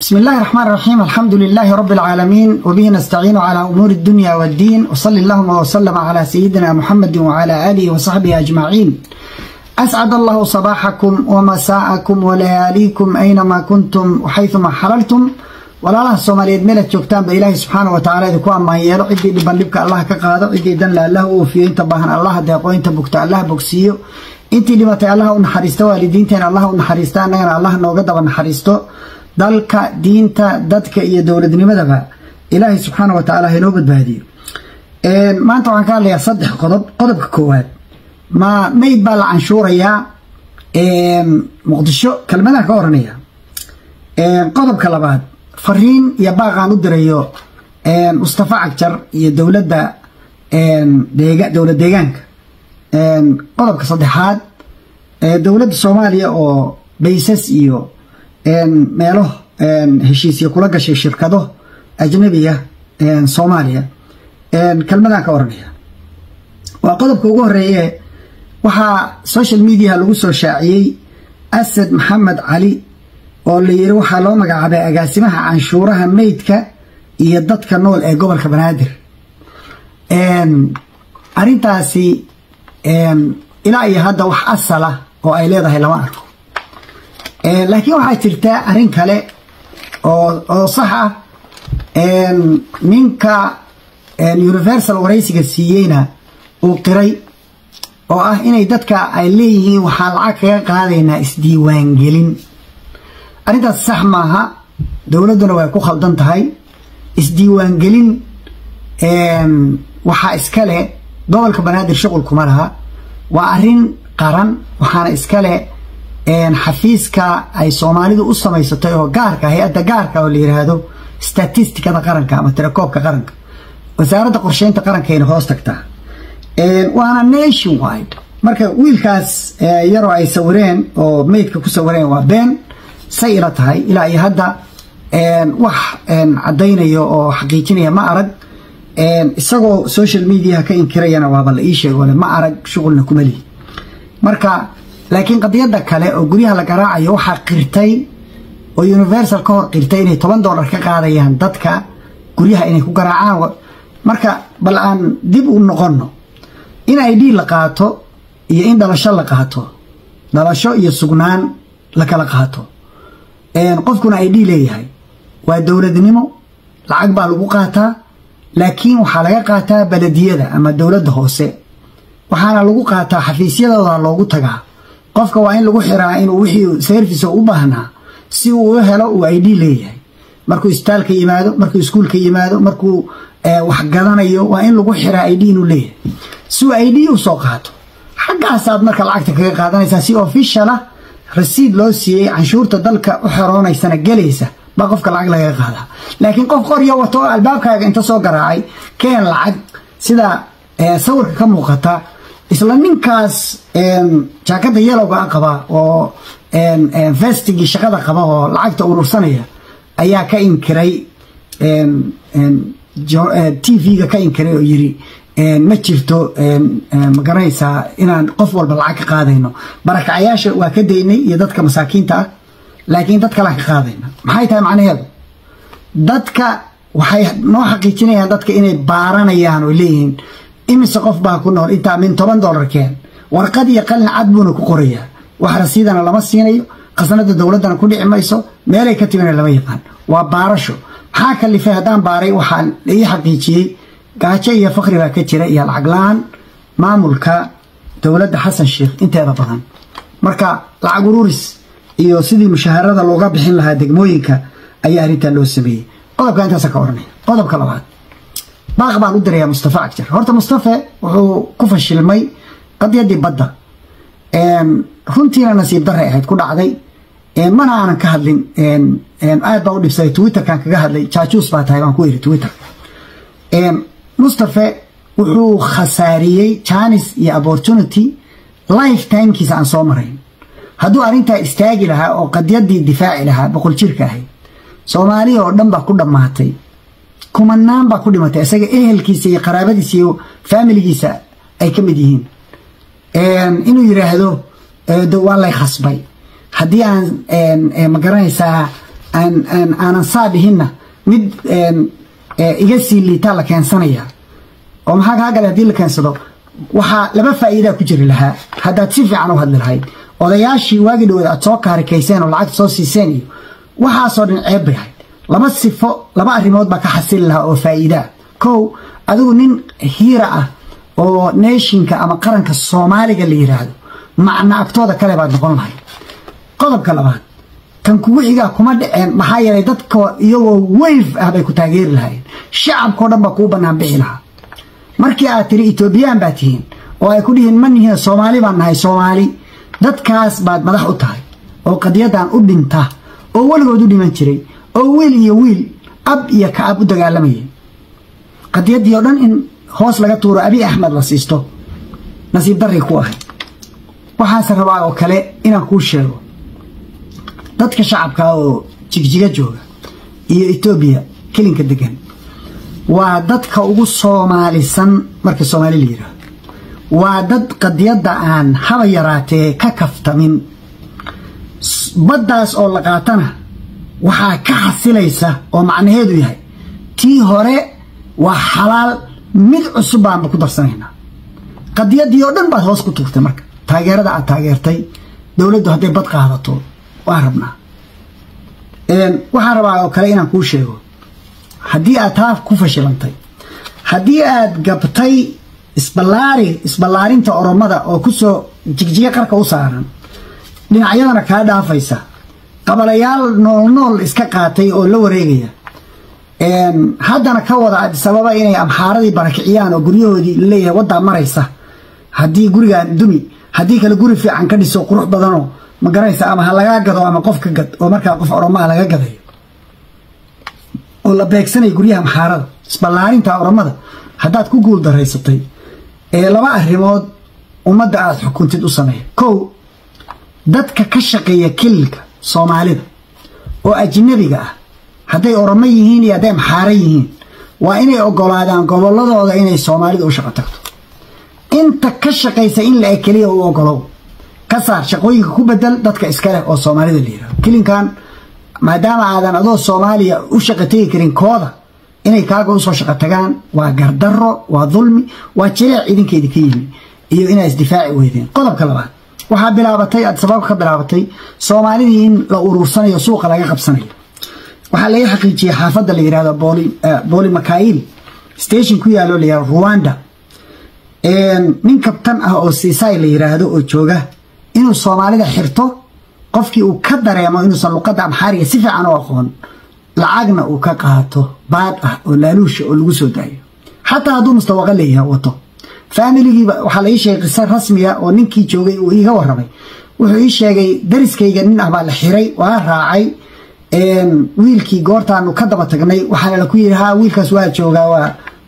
بسم الله الرحمن الرحيم. الحمد لله رب العالمين وبه نستعين على أمور الدنيا والدين، وصلى اللهم وسلم على سيدنا محمد وعلى آله وصحبه أجمعين. أسعد الله صباحكم ومساءكم ولياليكم أينما كنتم وحيثما حللتم. ولا الله الصوماليين ملت جوجتان بإله سبحانه وتعالى ذكوان ما يلو عدي ببنبك الله كقاضي عدي دن الله وفي انت باهن الله ديقو انت بكت الله بكسيو انت لمتى الله ونحرستو والدينتين الله ونحرستا نغن الله نوغد ونحرستو dalka diinta dadka iyo dawladnimadaba ilaahay subxaanahu wa ta'ala inoo badbaadiyo. maanta waxaan ka hadlayaa saddex qodob. qodobka koowaad, ma mayd baa la canshuurayaa muqdisho, kelmadaha ka oranaya. qodobka labaad, fariin iyo baaqaan u dirayo Mustafa Cagjar iyo dawladda deegaanka. qodobka saddexaad, dawladda Soomaaliya oo baysas iyo meelo heshiisyo kula gashay shirkado ajnabiga Soomaaliya. kelmadan ka oranaya waa qodobka ugu horeeya. waxa social media lagu soo shaaciyay Asad Maxamed Cali oo la yiri waxa loo magacaabay agaasimaha canshuuraha meydka iyo dadka nool ee gobolka Banaadir. arintaasi ilaa iyo hadda wax asala oo ay leedahay lama arko. laakiin waxaa jirta arin kale oo sax ah. ninka Universal waraysiga siiyeyna uu qiray oo ah inay dadka ay leeyihiin waxaan lacag kaga qaadaynaa isdiiwaangelin. arintaas sax maaha, dawladuna way ku khaldan tahay. isdiiwaangelin waxaa iskale gobolka Banaadir, shughul kuma laha. waa arin qaran, waxaana iskale xafiiska ay Soomaalidu u samaysatay oo gaarka hay'adda gaarka oo la yiraahdo statistikada qaranka ama tirakoobka qaranka. wasaaradda qorsheynta qaranka ay hoos tagtaa. waana nationwide. marka wiilkaas yaroo ay sawireen oo meydka ku sawireen waa been say ila tahay. ilaa iyo hadda wax cadaynayo oo xaqiijinaya ma arag. isagoo social media ka inkirayana waaba la ii sheego ma arag, shughulna kuma lihi. marka laakiin qadiyada kale oo guryaha la garaacayo waxa qirtay oo Universal ka hor qirtay inay $10 ka qaadayaan dadka guryaha inay ku garaacaan. marka bal aan dib u noqono in ID la qaato iyo in dhalasho la qaato, dhalasho iyo sugnaan la kala qaato. qofkuna ID leeyahay waa dawladnimo, lacag baa lagu qaataa. laakiin waxa laga qaataa baladiyada ama dawladda hoose, waxaana lagu qaataa xafiisyadooda loogu tagaa. qofka waa in lagu xiraa inuu wixii service u baahnaa si uu u helo uu ID leeyahay. markuu istaalka yimaado, markuu iskuulka yimaado, markuu wax gadanayo, waa in lagu xiraa ID inuu leeyahay si uu ID u soo qaato. xaggaasaad marka lacagta kaga qaadanaysaa si official ah, rasiid loo siiyey canshuurta dalka u xiroonaysana gelaysa baa qofka lacag laga qaadaa. laakiin qof qoryo wato albaabkaaga inta soo garaacay keen lacag sida sawirka ka muuqata, isla ninkaas jaakada yelowga qaba oo vestigi shaqada qaba oo lacagta urursanaya ayaa ka inkiray TV-ga ka inkiray oo yiri ma jirto ma garanaysaa inaan qof walba lacag ka qaadayno. barakacayaasha waa ka daynay iyo dadka masaakiinta ah, laakiin dadka la ka qaadayna. maxay tahay macnaheedu? dadka waxay noo xaqiijinayaan dadka inay baaranayaan oo leeyihiin imise qof baa ku nool inta min $10 keen. warqad iyo qalin cad buuna ku qorayaa. wax rasiidana lama siinayo, qasnada dawladana ku dhici mayso, meelay ka timina lama yaqaan. waa baarasho. maxaa kalifay haddaan baaray waxaan ii xaqiijiyey gaajo iyo faqri baa ka jira iyo lacag la'aan maamulka dawladda Xasan Sheekh inteeda badan. marka lacag ururis iyo sidii mushaharada looga bixin lahaa degmooyinka ayaa arrinta loo sameeyey. qodobka intaas ka oranaya. qodobka labaad, baaq baan u dirayaa Mustafa Cagjar. horta Mustafa wuxuu ku fashilmay qadiyadii badda. runtiina nasiib darre ahayd ku dhacday. mana aanan ka hadlin. aad baan u dhibsaday. Twitter-kan kaga hadlay. jaajuus baa tahay baan ku yiri Twitter. Mustafa wuxuu khasaariyey chance iyo opportunity lifetime-kiisa aan soo marayn. hadduu arrintaa istaagi lahaa oo qadiyadii difaaci lahaa boqol jirka ahayd, Soomaaliya oo dhan baa ku dhamaatay. kumanaan baa ku dhimatay. isaga ehelkiisa iyo qaraabadiisa iyo familigiisa ay ka mid yihiin. inuu yiraahdo waa lay khasbay haddii aan ma garanaysaa aanan saabihina mid iga sii liita la keensanaya oo maxaa ka galay hadii la keensado waxa laba faa'iido ku jiri lahaa haddaad si fiican u hadli lahayd odayaashii waagi dhawada aad soo kaarikayseen oo lacag soo siiseen iyo waxa soo dhin ceeb yahay laba sifo laba arrimood ba ka xasil lahaa oo faa'iido koow adigu nin hiira ah oo nationka ama qaranka Soomaaliga la yiraahdo macna agtooda kale baad noqon lahayd qodobka labaad kan kugu xiga kuma dhiceen maxaa yeelay dadka iyagoo wave ah bay ku taageeri lahayn shacabka oo dhan ba ku banaan bixi lahaa markii aad tiri Ethiopian baa tihiin oo ay ku dhihin manihiin Soomaali baan nahay Soomaali dadkaas baad madax u tahay oo qadiyadan u dhinta oo waligood u dhiman jiray oo wiil iyo wiil ab iyo ka ab u dagaalamayeen qadiyadii oo dhan in hoos laga tuuro Abiy Ahmed la siisto nasiib darri ku ah waxaan rabaa oo kale inaan ku sheego dadka shacabka oo jigjiga jooga iyo Ethiopia kilinka degan waa dadka ugu Soomaalisan marka Soomaali la yiraahdo waa dad qadiyada aan haba yaraatee ka kaftamin baddaas oo la qaatana waxa ka xasilaysa oo macnaheedu yahay tii hore waa xalaal mid cusub baan ku darsanaynaa qadiyadii oo dhan baad hoos ku tuurtay marka taageerada aad taageertay dawladdu haday bad qaadato waa rabnaa waxaan rabaa oo kale inaan kuu sheego haddii aad taaf ku fashilantay haddii aad gabtay isballaarinta oromada oo ku soo jigjiga qarka u saaran dhinacyadana kaa dhaafaysa qabalayaal nool iska qaatay oo la wareegaya haddana ka wada sababa inay amxaaradii barakiciyaan oo guryahoodii leeyahay wada maraysa haddii gurigaan dumi haddii kale guri fiican ka dhiso qurux badanoo ma garaysa ama ha laga gado ama qof ka gad oo markaa qof oromaa laga gaday oo la beegsanay guryaha amxaarada isballaarinta oromada haddaad ku guul daraysatay laba arrimood ummadda aad xukuntid u sameey kow dadka ka shaqeeya kilka Soomaalida oo ajnabiga ah haday oromo yihiin iyo haday amxaara yihiin waa inay ogolaadaan goboladooda inay Soomaalida u shaqo tagto inta ka shaqeysa in la kaliya u ogolow ka saar shaqooyinka ku bedel dadka iska leh oo Soomaalida la yiraahdo kilinkan maadaama aadan adoo Soomaaliya u shaqatay karin kooda inay kaaga u soo shaqo tagaan waa gardarro waa dulmi waa jilaac idinkeedii ka yimi iyo inay isdifaaci weydeen qodobka labaad waxa bilaabatay aad sabab ka bilaabatay Soomaalida in la urursanayo suuqa laga qabsanayo waxa la xaqiijiyay xaafadda la yiraahdo Booli Makail station ku yaalo la yiraahdo Rwanda nin kabtan ah oo Siisay la yiraahdo oo jooga inuu Soomaalida xirto qofkii uu ka dareemo inuu san luqadda amxaariga si fiican u aqoon lacagna uu ka qaato baad ah oo laaluusha oo lagu soo daayo xataa hadduu mustawaqa leeyahay wato family waxa la sheegay qisar rasmi ah oo ninkii joogay uu iga warramay wuxuu ii sheegay dariskayga nin ah baa la xiray waa raacay wiilkii goortaanu ka daba tagnay waxa la ku yiraahdaa wiilkaas waa joogaa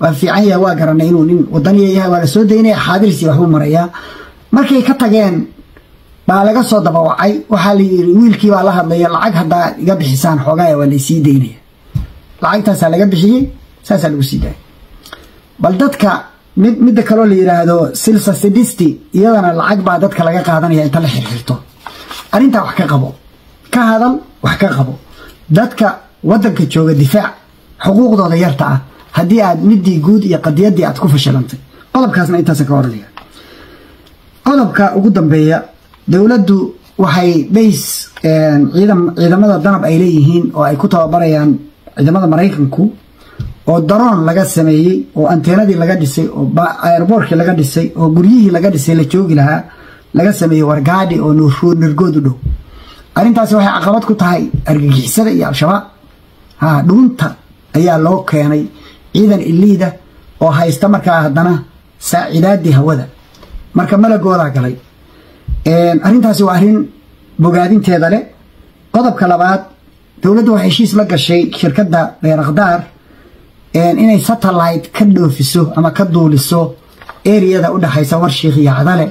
waa fiican yahay waa garanay inuu nin wadaniye yahay waa la soo deynay xaadirsi waxu maraya markay ka tageen baa laga soo daba wacay waxa la yiri wiilkii baa la hadlay lacag hadda iga bixisaan xogaa waa la sii deynay lacagtaas laga bixiyay saasa lagu sii daayay bal dadka mid kale la yiraahdo silsa sidisti iyadana lacag baa dadka laga qaadanaya inta la xirxirto arinta wax ka qabo ka hadal wax ka qabo dadka wadanka jooga difaac xuquuqdooda yarta ah haddii aad midii guud iyo qadiyadii aad ku fashilantay qodobkaasna intaas ka horreeya qodobka ugu dambeeya dawladdu waxay base ciidamada danab ay leeyihiin oo ay ku tababarayaan ciidamada Mareykanku oo daroon laga sameeyay oo anteenadii laga dhisay oo airportka laga dhisay oo guryihii laga dhisay la joogi lahaa laga sameeyay wargaadi oo nirgood u dhow arintaas waxay caqabad ku tahay argagixisada iyo al-shabaab dhunta ayaa loo keenay ciidan iliida oo haysta markaa haddana saacidaadii hawada marka malagooda galay arintaasi waa arin bogaadinteeda leh qodobka labaad dawladdu waxay heshiis la gashay shirkadda Beeraqdaar inay satellite ka dhoofiso ama ka duuliso area-da u dhaxaysa Warshiiq iyo Cadale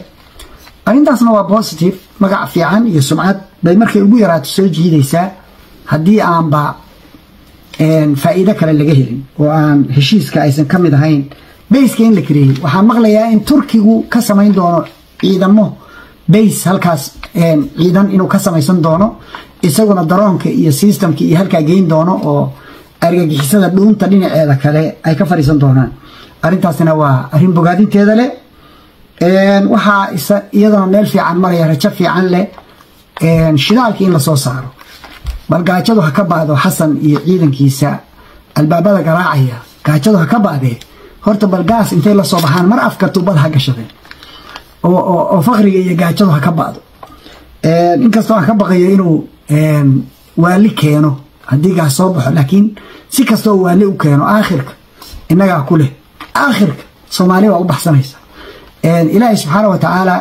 arintaasna waa positive magac fiican iyo sumcad bay markay ugu yaraato soo jiidaysaa haddii aan ba faa'iido kale laga helin oo aan heshiiska aysan ka mid ahayn base in la kireeyay waxaan maqlayaa in Turkigu ka samayn doono ciidamo base halkaas ciidan inuu ka samaysan doono isaguna daroonka iyo systemka iyo halka geyn doono oo argagixisada dhuunta dhinaceeda kale ay ka fariisan doonaan arintaasina waa arin bogaadinteeda leh waxa iyadana meel fiican maraya rajo fiican leh shidaalka in la soo saaro bal gaajadu ha ka baado xasan iyo ciidankiisa albaabada garaacaya gaajadu ha ka baadee horta bal gaas intay la soo baxaan mar afka tuubada ha gashadeen oo faqriga iyo gaajadu ha ka baado inkastoo aan ka baqayo inuu waali keeno haddii gaas soo baxo laakiin si kastoo waali u keeno aakhirka innagaa ku leh aakhirka soomaaliya waa u baxsanaysa ilaahay subxaana wa tacaala